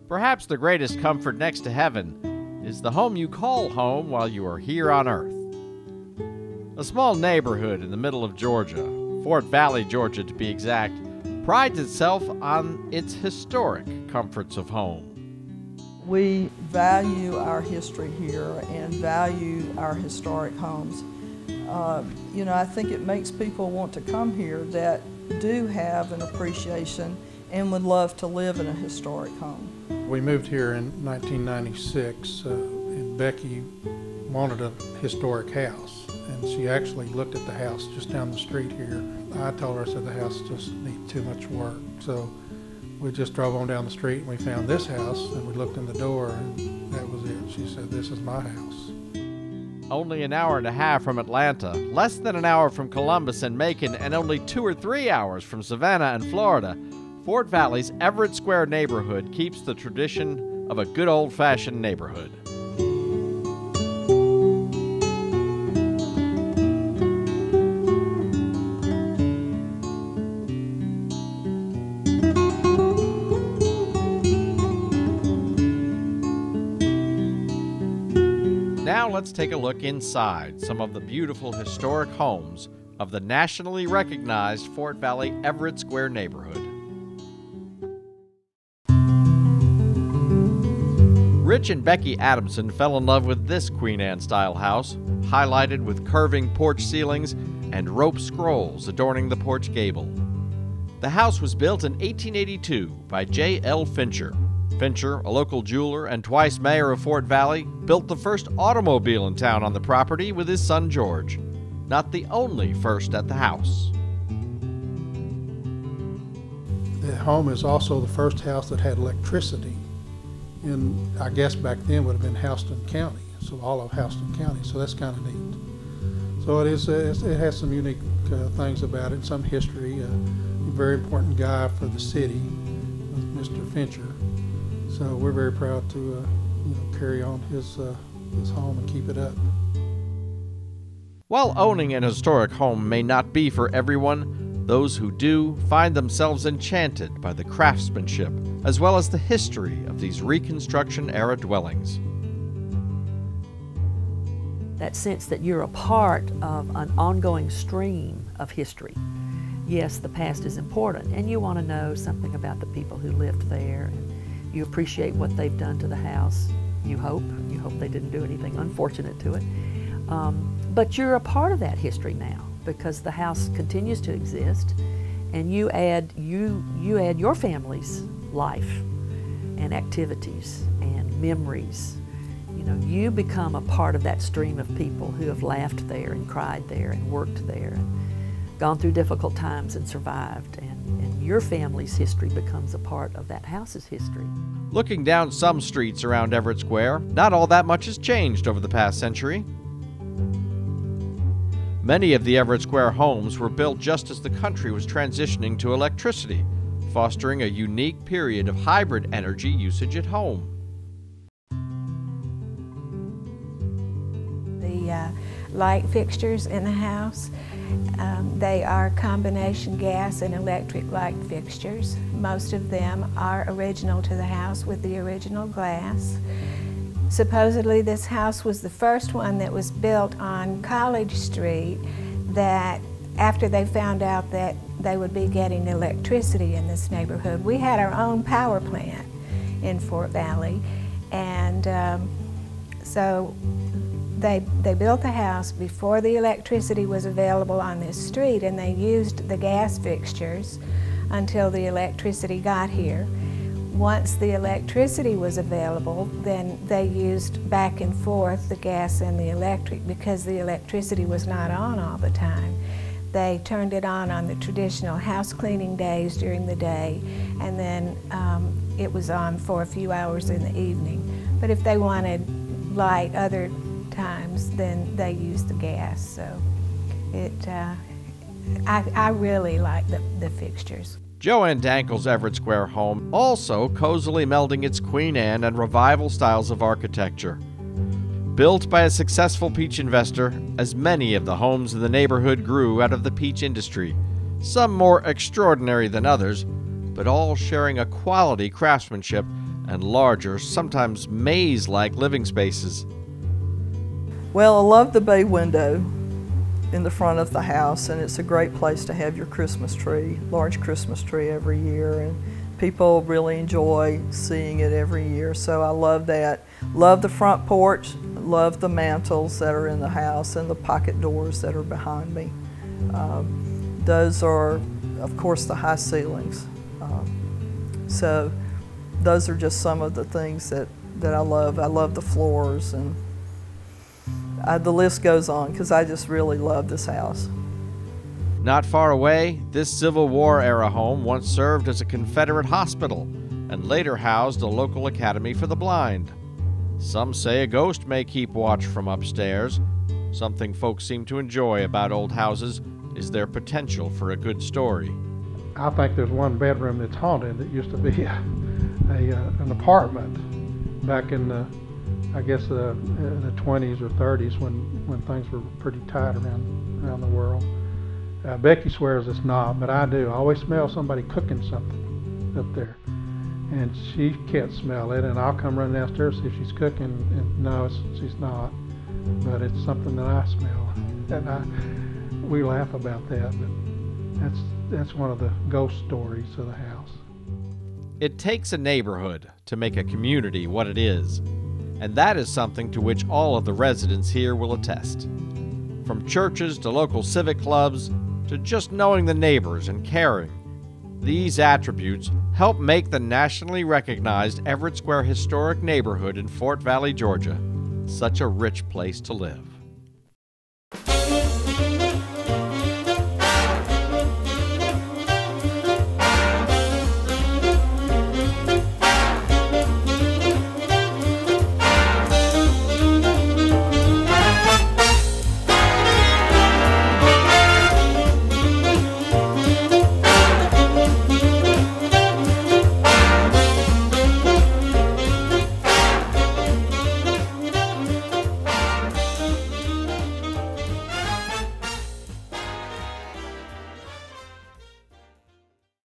Perhaps the greatest comfort next to heaven is the home you call home while you are here on earth. A small neighborhood in the middle of Georgia, Fort Valley, Georgia to be exact, prides itself on its historic comforts of home. We value our history here and value our historic homes. I think it makes people want to come here that do have an appreciation and would love to live in a historic home. We moved here in 1996 and Becky wanted a historic house, and she actually looked at the house just down the street here. I told her, I said, the house just needs too much work. So we just drove on down the street and we found this house, and we looked in the door and that was it. She said, this is my house. Only an hour and a half from Atlanta, less than an hour from Columbus and Macon, and only 2 or 3 hours from Savannah and Florida, Fort Valley's Everett Square neighborhood keeps the tradition of a good old-fashioned neighborhood. Now let's take a look inside some of the beautiful historic homes of the nationally recognized Fort Valley Everett Square neighborhood. Rich and Becky Adamson fell in love with this Queen Anne-style house, highlighted with curving porch ceilings and rope scrolls adorning the porch gable. The house was built in 1882 by J.L. Fincher. Fincher, a local jeweler and twice mayor of Fort Valley, built the first automobile in town on the property with his son George. Not the only first at the house. The home is also the first house that had electricity. And I guess back then would have been Houston County, so all of Houston County, so that's kind of neat. So it has some unique things about it, some history. A very important guy for the city, Mr. Fincher. So we're very proud to carry on his home and keep it up. While owning an historic home may not be for everyone, those who do find themselves enchanted by the craftsmanship as well as the history of these Reconstruction-era dwellings. That sense that you're a part of an ongoing stream of history. Yes, the past is important, and you want to know something about the people who lived there, and you appreciate what they've done to the house. You hope they didn't do anything unfortunate to it. But you're a part of that history now because the house continues to exist, and you add your family's life and activities and memories. You become a part of that stream of people who have laughed there and cried there and worked there and gone through difficult times and survived, and your family's history becomes a part of that house's history. Looking down some streets around Everett Square, not all that much has changed over the past century. Many of the Everett Square homes were built just as the country was transitioning to electricity, fostering a unique period of hybrid energy usage at home. The light fixtures in the house, they are combination gas and electric light fixtures. Most of them are original to the house with the original glass. Supposedly this house was the first one that was built on College Street that after they found out that they would be getting electricity in this neighborhood. We had our own power plant in Fort Valley, and so they built the house before the electricity was available on this street, and they used the gas fixtures until the electricity got here. Once the electricity was available, then they used back and forth the gas and the electric because the electricity was not on all the time. They turned it on the traditional house cleaning days during the day, and then it was on for a few hours in the evening. But if they wanted light other times, then they used the gas. So I really like the fixtures. Joanne Dankel's Everett Square home also cozily melding its Queen Anne and revival styles of architecture. Built by a successful peach investor, as many of the homes in the neighborhood grew out of the peach industry, some more extraordinary than others, but all sharing a quality craftsmanship and larger, sometimes maze-like living spaces. Well, I love the bay window in the front of the house, and it's a great place to have your Christmas tree, large Christmas tree every year, and people really enjoy seeing it every year, so I love that. Love the front porch, love the mantles that are in the house and the pocket doors that are behind me. Those are, of course, the high ceilings. So those are just some of the things that I love. I love the floors, and the list goes on because I just really love this house. Not far away, this Civil War-era home once served as a Confederate hospital and later housed a local academy for the blind. Some say a ghost may keep watch from upstairs. Something folks seem to enjoy about old houses is their potential for a good story. I think there's one bedroom that's haunted that used to be an apartment back in the, I guess, the 20s or 30s when things were pretty tight around the world. Becky swears it's not, but I do. I always smell somebody cooking something up there, and she can't smell it, and I'll come run downstairs see if she's cooking, and no, she's not, but it's something that I smell, and we laugh about that, but that's one of the ghost stories of the house. It takes a neighborhood to make a community what it is, and that is something to which all of the residents here will attest. From churches to local civic clubs to just knowing the neighbors and caring, these attributes help make the nationally recognized Everett Square Historic Neighborhood in Fort Valley, Georgia, such a rich place to live.